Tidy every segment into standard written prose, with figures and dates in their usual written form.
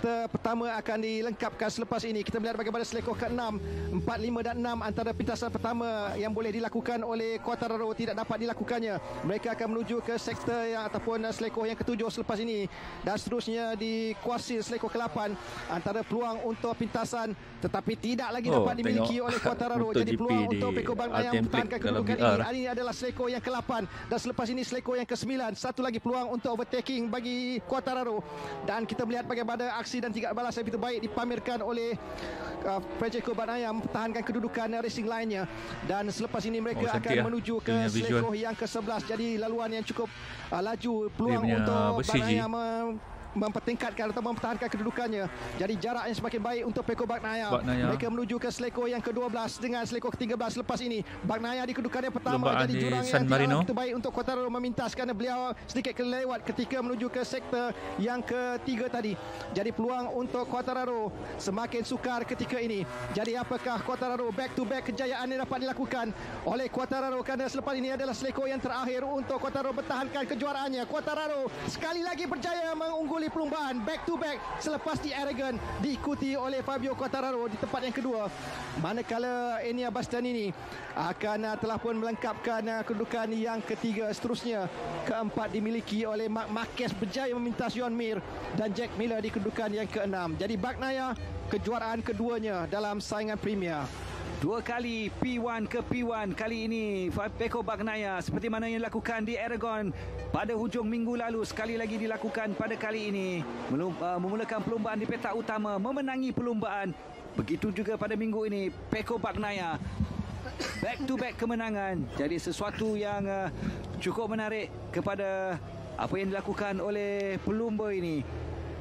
sektor pertama akan dilengkapkan selepas ini. Kita melihat bagaimana selekor ke-6, 4, 5 dan 6 antara pintasan pertama yang boleh dilakukan oleh Quartararo tidak dapat dilakukannya. Mereka akan menuju ke sektor yang ataupun selekor yang ke-7 selepas ini, dan seterusnya dikuasai selekor ke-8 antara peluang untuk pintasan tetapi tidak lagi dapat dimiliki oleh Quartararo. Jadi peluang untuk Pecco Bagnaia mempertahankan kedudukan ini adalah selekor yang ke-8 dan selepas ini selekor yang ke-9. Satu lagi peluang untuk overtaking bagi Quartararo, dan kita melihat bagaimana aksi dan tingkap balas yang begitu baik dipamerkan oleh Pecco Bagnaia mempertahankan kedudukan racing lainnya. Dan selepas ini mereka akan menuju ke selekor yang ke-11. Jadi laluan yang cukup laju, peluang untuk Bagnaia mempertingkatkan atau mempertahankan kedudukannya. Jadi jarak yang semakin baik untuk Pecco Bagnaia. Mereka menuju ke selekor yang ke-12 dengan selekor ke-13 selepas ini. Bagnaia di kedudukan yang pertama. Jadi jurang yang tidak baik untuk Quartararo memintas kerana beliau sedikit kelewat ketika menuju ke sektor yang ke-3 tadi. Jadi peluang untuk Quartararo semakin sukar ketika ini. Jadi apakah Quartararo back to back kejayaan yang dapat dilakukan oleh Quartararo, kerana selepas ini adalah selekor yang terakhir untuk Quartararo bertahankan kejuaraannya. Quartararo sekali lagi berjaya mengungguli perlumbaan back to back selepas di Aragon, diikuti oleh Fabio Quartararo di tempat yang kedua. Manakala Enea Bastianini akan telah pun melengkapkan kedudukan yang ketiga. Seterusnya keempat dimiliki oleh Marc Marquez, berjaya memintas Joan Mir dan Jack Miller di kedudukan yang ke-6. Jadi Bagnaia kejuaraan keduanya dalam saingan Premier. Dua kali P1 ke P1. Kali ini Pecco Bagnaia seperti mana yang dilakukan di Aragon pada hujung minggu lalu, sekali lagi dilakukan pada kali ini. Memulakan perlumbaan di petak utama, memenangi perlumbaan. Begitu juga pada minggu ini Pecco Bagnaia back to back kemenangan. Jadi sesuatu yang cukup menarik kepada apa yang dilakukan oleh pelumba ini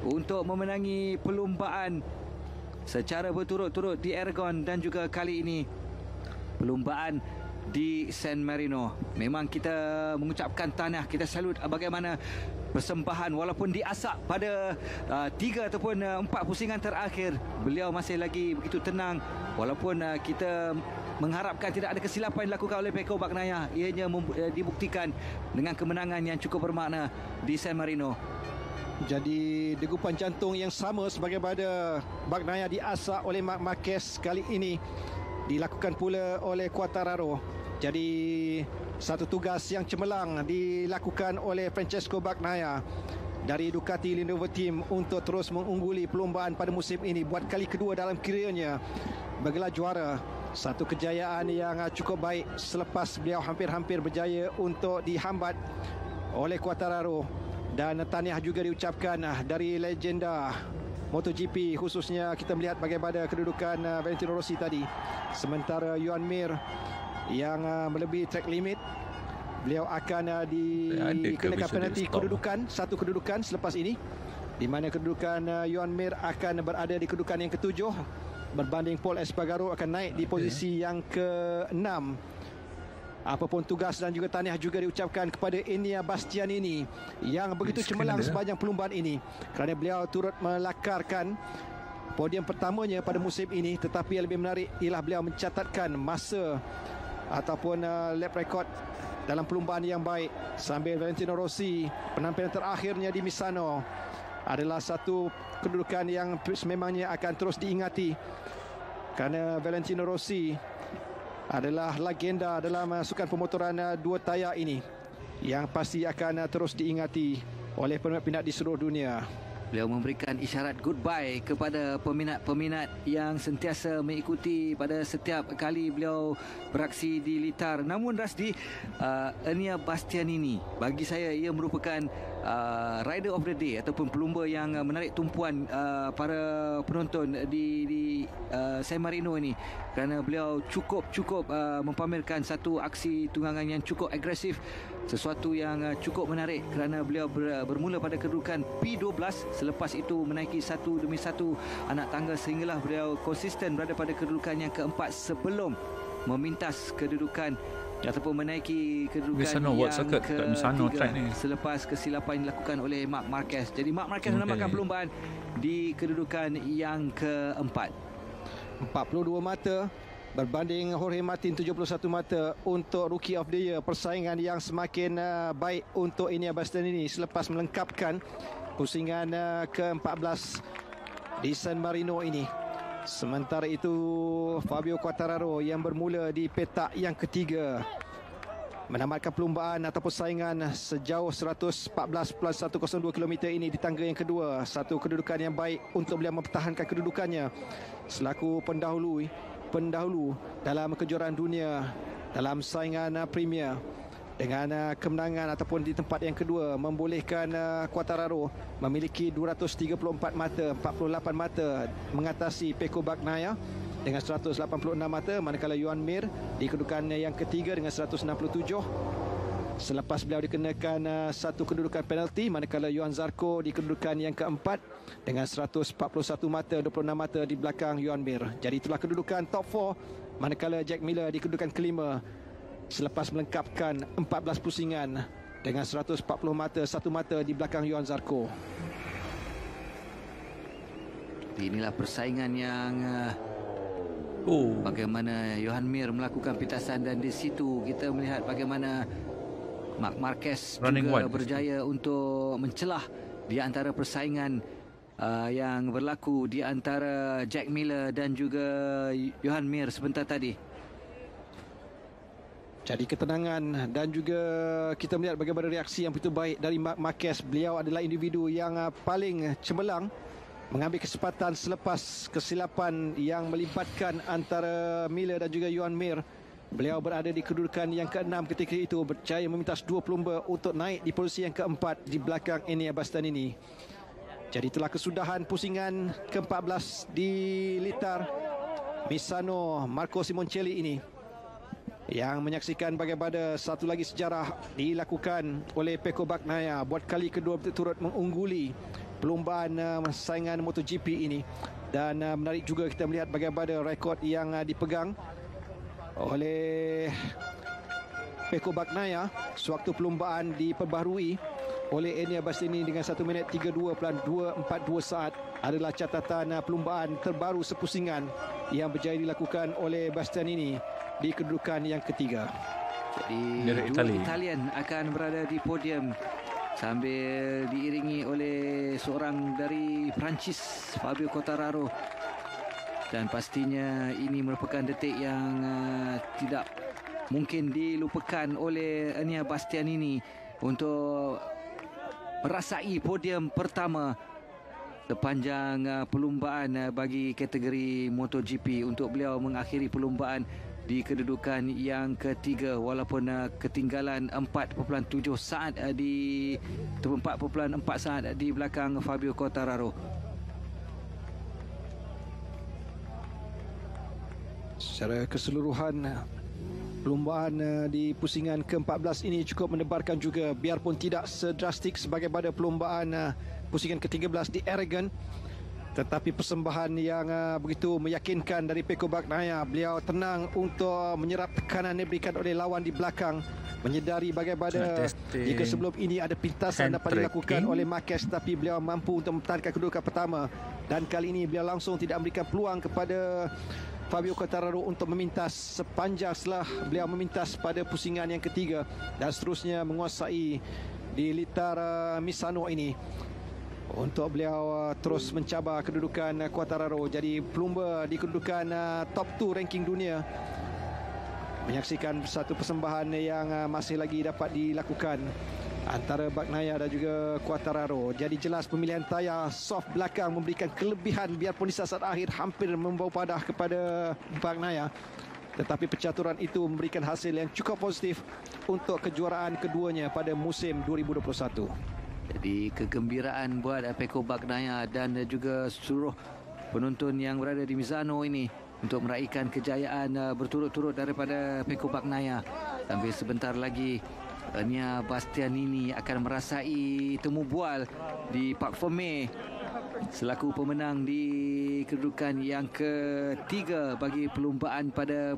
untuk memenangi perlumbaan secara berturut-turut di Aragon dan juga kali ini perlumbaan di San Marino. Memang kita mengucapkan tahniah, kita salut bagaimana persembahan walaupun diasak pada 3 ataupun 4 pusingan terakhir. Beliau masih lagi begitu tenang walaupun kita mengharapkan tidak ada kesilapan dilakukan oleh Pecco Bagnaia. Ianya dibuktikan dengan kemenangan yang cukup bermakna di San Marino. Jadi degupan jantung yang sama sebagaimana Bagnaia diasak oleh Marc Marquez kali ini dilakukan pula oleh Quartararo. Jadi satu tugas yang cemerlang dilakukan oleh Francesco Bagnaia dari Ducati Lenovo Team untuk terus mengungguli perlombaan pada musim ini buat kali kedua dalam karirnya bergelar juara. Satu kejayaan yang cukup baik selepas beliau hampir-hampir berjaya untuk dihambat oleh Quartararo. Dan tahniah juga diucapkan dari legenda MotoGP, khususnya kita melihat bagaimana kedudukan Valentino Rossi tadi. Sementara Joan Mir yang melebihi track limit, beliau akan dikenakan penalti kedudukan, satu kedudukan selepas ini, di mana kedudukan Joan Mir akan berada di kedudukan yang ke-7 berbanding Paul Espargaro akan naik di posisi yang ke-6. Apapun tugas dan juga tahniah juga diucapkan kepada Enea Bastianini yang begitu cemerlang sepanjang perlumbaan ini, kerana beliau turut melakarkan podium pertamanya pada musim ini. Tetapi yang lebih menarik ialah beliau mencatatkan masa ataupun lap record dalam perlumbaan yang baik, sambil Valentino Rossi penampilan terakhirnya di Misano adalah satu kedudukan yang sememangnya akan terus diingati, kerana Valentino Rossi adalah legenda dalam sukan pemotoran dua tayar ini yang pasti akan terus diingati oleh peminat-peminat di seluruh dunia. Beliau memberikan isyarat goodbye kepada peminat-peminat yang sentiasa mengikuti pada setiap kali beliau beraksi di litar. Namun Rasdi, Enea Bastianini, bagi saya ia merupakan rider of the day ataupun pelumba yang menarik tumpuan para penonton di San Marino ini, kerana beliau cukup mempamerkan satu aksi tunggangan yang cukup agresif, sesuatu yang cukup menarik kerana beliau bermula pada kedudukan P12, selepas itu menaiki satu demi satu anak tangga sehinggalah beliau konsisten berada pada kedudukan yang keempat sebelum memintas kedudukan ataupun menaiki kedudukan yang ketiga selepas kesilapan yang dilakukan oleh Marc Marquez. Jadi Marc Marquez menamatkan perlombaan di kedudukan yang keempat. 42 mata berbanding Jorge Martin 71 mata untuk Rookie of the Year. Persaingan yang semakin baik untuk Enea Bastianini selepas melengkapkan pusingan ke-14 di San Marino ini. Sementara itu Fabio Quartararo yang bermula di petak yang ketiga menamatkan perlumbaan atau persaingan sejauh 114.102 km ini di tangga yang kedua. Satu kedudukan yang baik untuk beliau mempertahankan kedudukannya selaku pendahulu dalam kejuaraan dunia dalam saingan Premier. Dengan kemenangan ataupun di tempat yang kedua membolehkan Quartararo memiliki 234 mata, 48 mata mengatasi Pecco Bagnaia dengan 186 mata, manakala Joan Mir di kedudukan yang ketiga dengan 167. Selepas beliau dikenakan satu kedudukan penalti, manakala Johan Zarco di kedudukan yang keempat dengan 141 mata, 26 mata di belakang Joan Mir. Jadi itulah kedudukan top 4, manakala Jack Miller di kedudukan kelima selepas melengkapkan 14 pusingan dengan 140 mata, 1 mata di belakang Johan Zarco. Inilah persaingan yang bagaimana Johan Mir melakukan pintasan, dan di situ kita melihat bagaimana Marc Marquez juga berjaya untuk mencelah di antara persaingan yang berlaku di antara Jack Miller dan juga Johan Mir sebentar tadi. Jadi ketenangan dan juga kita melihat bagaimana reaksi yang begitu baik dari Marc Marquez. Beliau adalah individu yang paling cemerlang mengambil kesempatan selepas kesilapan yang melibatkan antara Miller dan juga Joan Mir. Beliau berada di kedudukan yang ke-6 ketika itu, berjaya memintas 2 pelumba untuk naik di posisi yang ke-4 di belakang Enea Bastianini. Jadi itulah kesudahan pusingan ke-14 di litar Misano Marco Simoncelli ini, yang menyaksikan bagaimana satu lagi sejarah dilakukan oleh Pecco Bagnaia, buat kali kedua berturut mengungguli perlumbaan saingan MotoGP ini. Dan menarik juga kita melihat bagaimana rekod yang dipegang oleh Pecco Bagnaia sewaktu perlumbaan diperbaharui oleh Enea Bastianini dengan 1 minit 32.242 saat adalah catatan perlumbaan terbaru sepusingan yang berjaya dilakukan oleh Bastianini di kedudukan yang ketiga. Jadi dua Italian akan berada di podium sambil diiringi oleh seorang dari Perancis, Fabio Quartararo. Dan pastinya ini merupakan detik yang tidak mungkin dilupakan oleh Enea Bastianini untuk merasai podium pertama sepanjang perlumbaan bagi kategori MotoGP, untuk beliau mengakhiri perlumbaan di kedudukan yang ketiga walaupun ketinggalan 4.7 saat di 4.4 saat di belakang Fabio Quartararo. Secara keseluruhan perlumbaan di pusingan ke-14 ini cukup menebarkan juga, biarpun tidak sedrastik sebagaimana perlumbaan pusingan ke-13 di Aragon, tetapi persembahan yang begitu meyakinkan dari Pecco Bagnaia. Beliau tenang untuk menyerap tekanan yang diberikan oleh lawan di belakang, menyedari bagaimana jika sebelum ini ada pintasan dapat dilakukan oleh Marquez, tapi beliau mampu untuk mempertahankan kedudukan pertama. Dan kali ini beliau langsung tidak memberikan peluang kepada Fabio Quartararo untuk memintas sepanjang setelah beliau memintas pada pusingan yang ketiga, dan seterusnya menguasai di litar Misano ini untuk beliau terus mencabar kedudukan Quartararo. Jadi pelumba di kedudukan top 2 ranking dunia menyaksikan satu persembahan yang masih lagi dapat dilakukan antara Bagnaia dan juga Quartararo. Jadi jelas pemilihan tayar soft belakang memberikan kelebihan, biarpun di saat akhir hampir membawa padah kepada Bagnaia, tetapi percaturan itu memberikan hasil yang cukup positif untuk kejuaraan keduanya pada musim 2021. Jadi kegembiraan buat Pecco Bagnaia dan juga seluruh penonton yang berada di Misano ini untuk meraihkan kejayaan berturut-turut daripada Pecco Bagnaia. Sambil sebentar lagi Enea Bastianini akan merasai temu bual di Parc Fermé selaku pemenang di kedudukan yang ketiga bagi perlumbaan pada